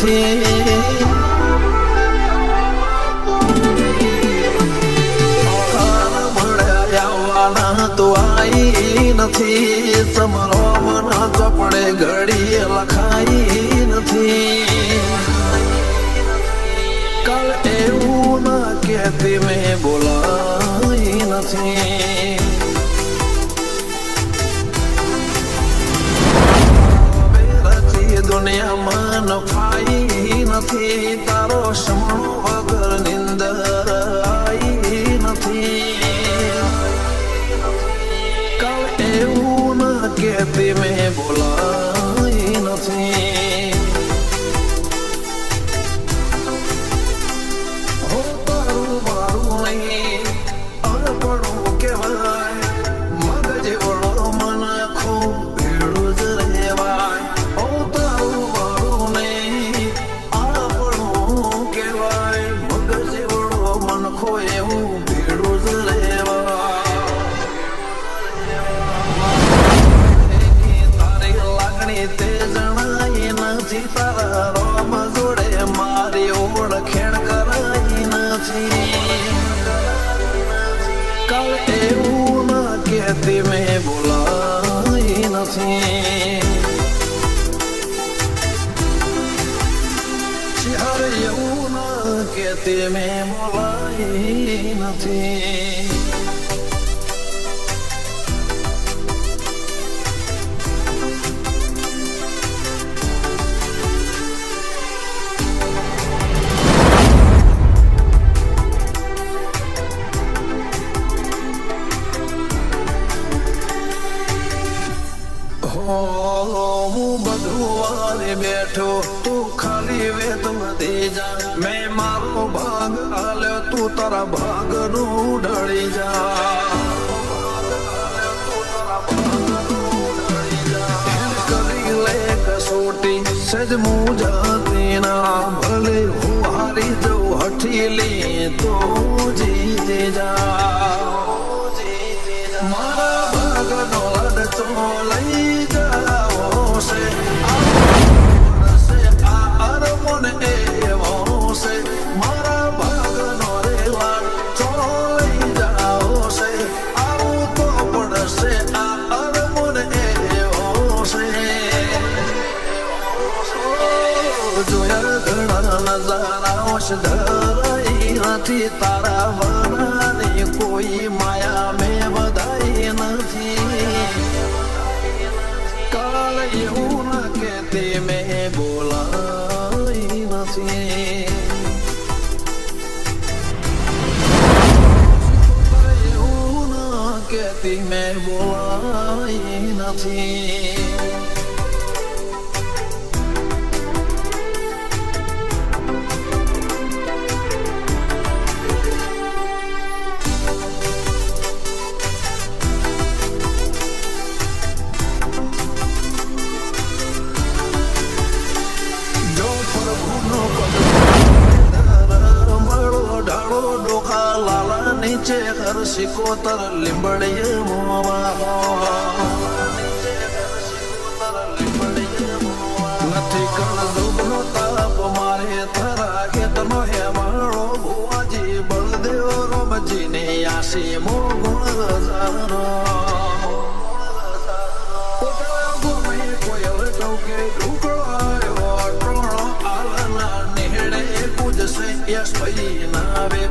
નથી. તો આઈ નથી સમરો મન ચોપડે ઘડી લખાઈ નથી. કાલ એવું ના કહેતી મેં બોલાઈ નથી. દુનિયામાં નફાઈ નથી તારો સમણો વગર નિંદર આઈ નથી. કાલ એવું ના કહેતી મેં બોલાઈ નથી. હો તારું મારું નહીં અણપણું કહેવાય મગજ વળો મન ખૂબ ભેળું જ રહેવાય. તારા રોમ જોડે મારી ઓળખેણ કરાઈ નથી. કાલ એવું ના કહેતી મેં બોલાઈ નથી. શિહર એવું ના કહેતી મેં બોલાઈ નથી. હું બધું વારે બેઠો તું ખાલી વેત વધી જા. મેં મારો ભાગ આલ્યો તું તારા ભાગ નું ઢળી જા. કરી લે કસોટી સજ મુજાતી ના ભલે હું હારી જઉં હઠીલી તો જીતી જા. મારા ભાગ નો લડતો લઈ મારા ભાગનો રેવાડ ચોરો લઈ જાઓ છે. આવું તો પડશે આ અરમોન એવો છે. જોયા ઘણા નજારાઓ છે ધરાઈ નથી તારા વનાની કોઈ માયા મેં બધાઈ નથી. કાલ એવું ના કહેતી મેં બોલાઈ નથી. એવું ના કહેતી મેં બોલાઈ નથી. નીચે હર સિકોતર લીંબડીએ નથી કણદુબનો તાપ મારે થરા ખેતનો હેમાળો ભુવાજી બળદેવ રોમજીને આશી મો ગુણ હજારો. કોયલ ટોકે ઢુકળો આવ્યો ટોણો આલના નેહડે પૂજશે યશ ભાઈ ના આવે